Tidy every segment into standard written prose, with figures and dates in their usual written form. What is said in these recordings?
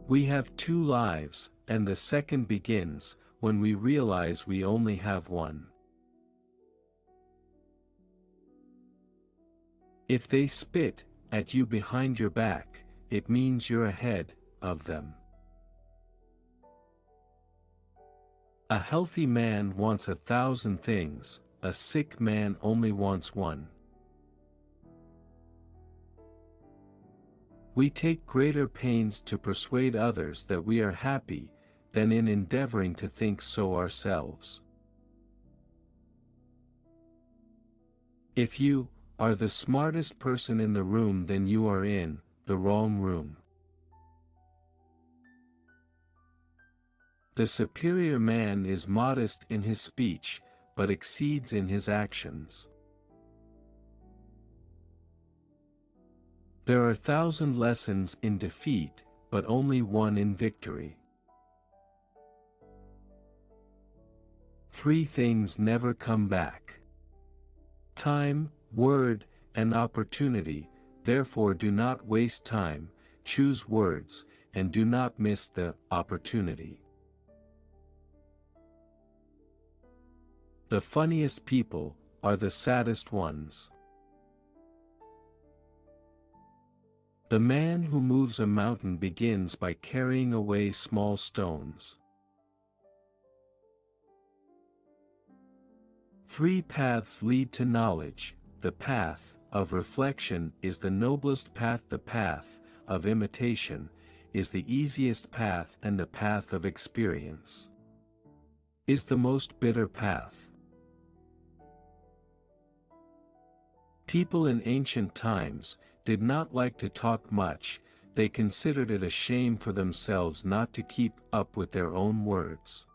We have two lives, and the second begins when we realize we only have one. If they spit at you behind your back, it means you're ahead of them. A healthy man wants 1,000 things, a sick man only wants one. We take greater pains to persuade others that we are happy, than in endeavoring to think so ourselves. If you are the smartest person in the room, then you are in the wrong room. The superior man is modest in his speech, but exceeds in his actions. There are 1,000 lessons in defeat, but only one in victory. 3 things never come back: time, word, and opportunity. Therefore do not waste time, choose words, and do not miss the opportunity. The funniest people are the saddest ones. The man who moves a mountain begins by carrying away small stones. 3 paths lead to knowledge. The path of reflection is the noblest path. The path of imitation is the easiest path, and the path of experience is the most bitter path. People in ancient times did not like to talk much. They considered it a shame for themselves not to keep up with their own words.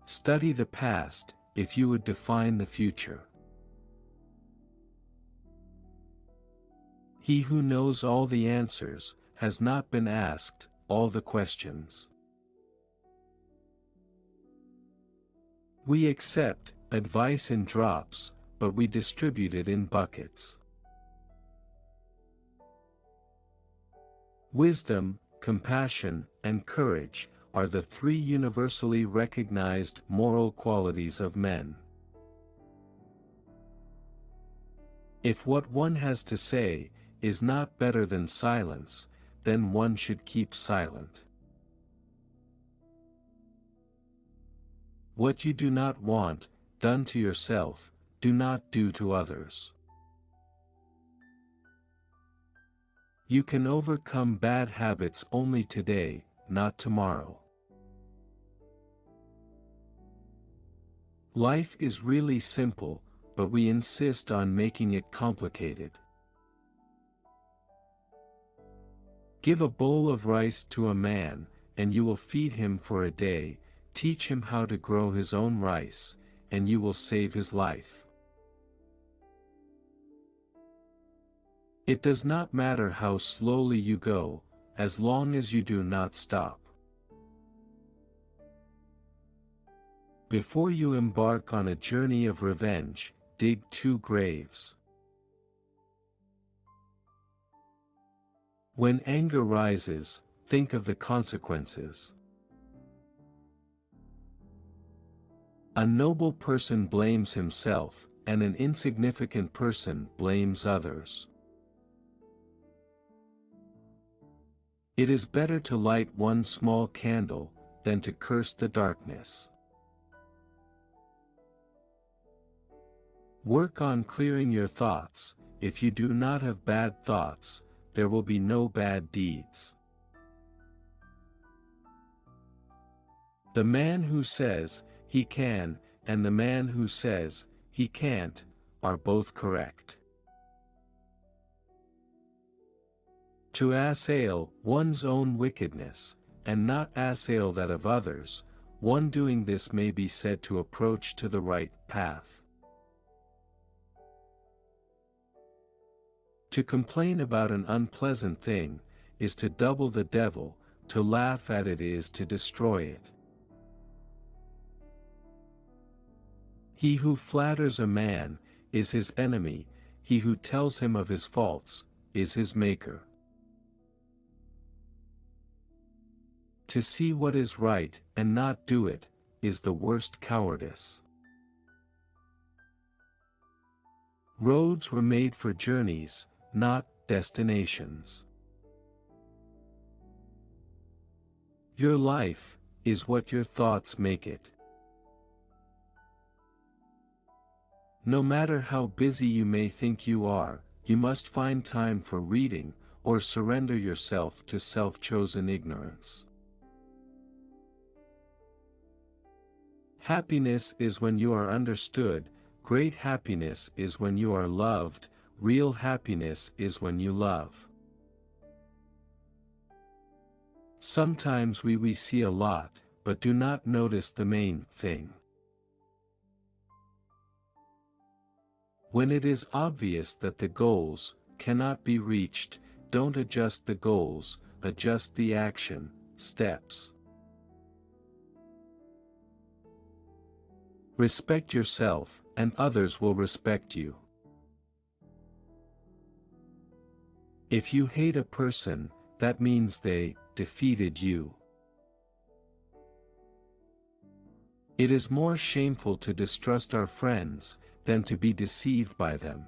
Study the past, if you would define the future. He who knows all the answers has not been asked all the questions. We accept advice in drops, but we distribute it in buckets. Wisdom, compassion, and courage are the 3 universally recognized moral qualities of men. If what one has to say is not better than silence, then one should keep silent. What you do not want done to yourself, do not do to others. You can overcome bad habits only today, not tomorrow. Life is really simple, but we insist on making it complicated. Give a bowl of rice to a man, and you will feed him for a day. Teach him how to grow his own rice, and you will save his life. It does not matter how slowly you go, as long as you do not stop. Before you embark on a journey of revenge, dig 2 graves. When anger rises, think of the consequences. A noble person blames himself, and an insignificant person blames others. It is better to light one small candle, than to curse the darkness. Work on clearing your thoughts. If you do not have bad thoughts, there will be no bad deeds. The man who says he can, and the man who says he can't, are both correct. To assail one's own wickedness, and not assail that of others, one doing this may be said to approach to the right path. To complain about an unpleasant thing is to double the devil, to laugh at it is to destroy it. He who flatters a man is his enemy, he who tells him of his faults is his maker. To see what is right and not do it, is the worst cowardice. Roads were made for journeys, not destinations. Your life is what your thoughts make it. No matter how busy you may think you are, you must find time for reading, or surrender yourself to self-chosen ignorance. Happiness is when you are understood, great happiness is when you are loved, real happiness is when you love. Sometimes we see a lot, but do not notice the main thing. When it is obvious that the goals cannot be reached, don't adjust the goals, adjust the action steps. Respect yourself, and others will respect you. If you hate a person, that means they defeated you. It is more shameful to distrust our friends than to be deceived by them.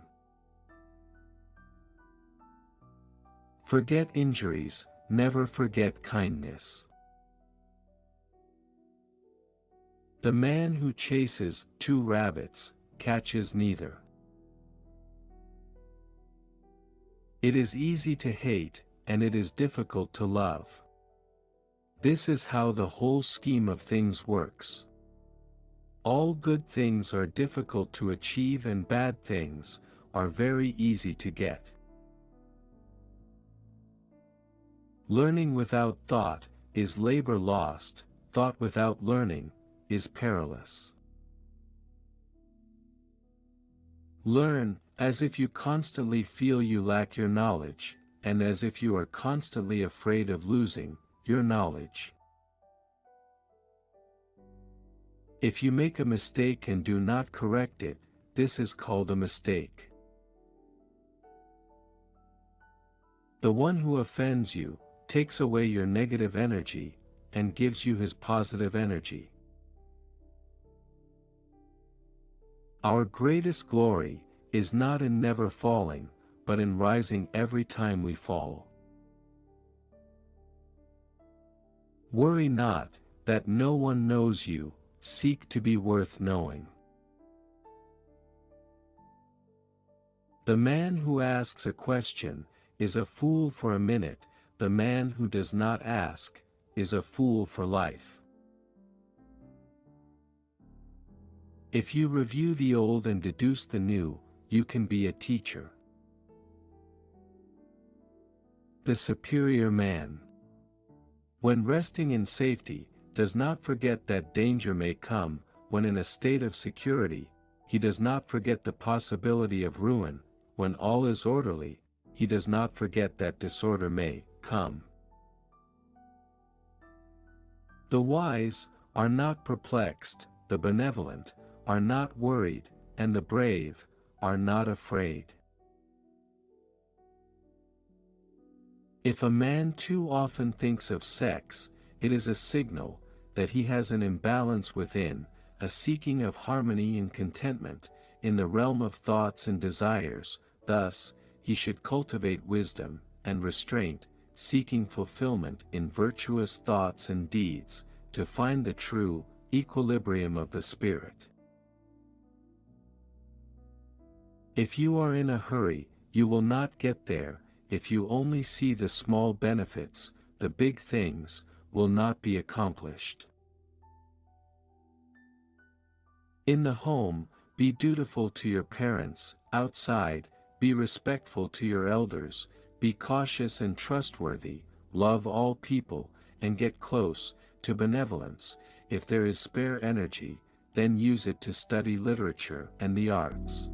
Forget injuries, never forget kindness. The man who chases 2 rabbits catches neither. It is easy to hate, and it is difficult to love. This is how the whole scheme of things works. All good things are difficult to achieve and bad things are very easy to get. Learning without thought is labor lost, thought without learning is perilous. Learn, as if you constantly feel you lack your knowledge, and as if you are constantly afraid of losing your knowledge. If you make a mistake and do not correct it, this is called a mistake. The one who offends you takes away your negative energy and gives you his positive energy. Our greatest glory is not in never falling, but in rising every time we fall. Worry not that no one knows you, seek to be worth knowing. The man who asks a question is a fool for a minute, the man who does not ask is a fool for life. If you review the old and deduce the new, you can be a teacher. The superior man, when resting in safety, does not forget that danger may come. When in a state of security, he does not forget the possibility of ruin. When all is orderly, he does not forget that disorder may come. The wise are not perplexed, the benevolent are not worried, and the brave are not afraid. If a man too often thinks of sex, it is a signal that he has an imbalance within, a seeking of harmony and contentment in the realm of thoughts and desires. Thus, he should cultivate wisdom and restraint, seeking fulfillment in virtuous thoughts and deeds, to find the true equilibrium of the spirit. If you are in a hurry, you will not get there. If you only see the small benefits, the big things will not be accomplished. In the home, be dutiful to your parents. Outside, be respectful to your elders, be cautious and trustworthy, love all people, and get close to benevolence. If there is spare energy, then use it to study literature and the arts.